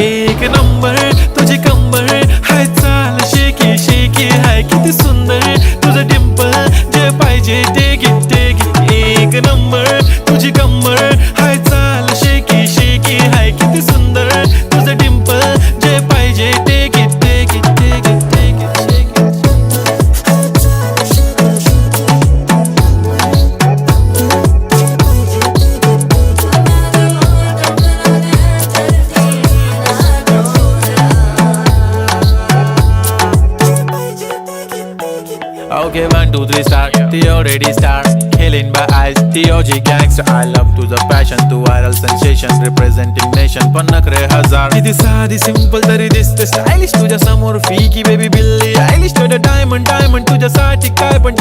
एक नंबर तुझी कंबर हाय चाल शेकी शेकी हाय किती सुंदर तुझं डिंपल जे पाहिजे ते घे एक नंबर तुझी कंबर हाय चाल शेकी शेकी हाय किती सुंदर तुझं डिंपल जे पाहिजे ते घे Okay, 1, 2, 3 start. The already start. Killing by eyes. The OG gangster. I love to the passion, to viral sensation, representing nation. पण नखरे हजार. किती साधी सिंपल तरी दिसते स्टायलिश तुझ्या समोर फीकी बेबी बिल्ली आयलिश तुझ्या डायमंड तुझ्यासाठी काय पण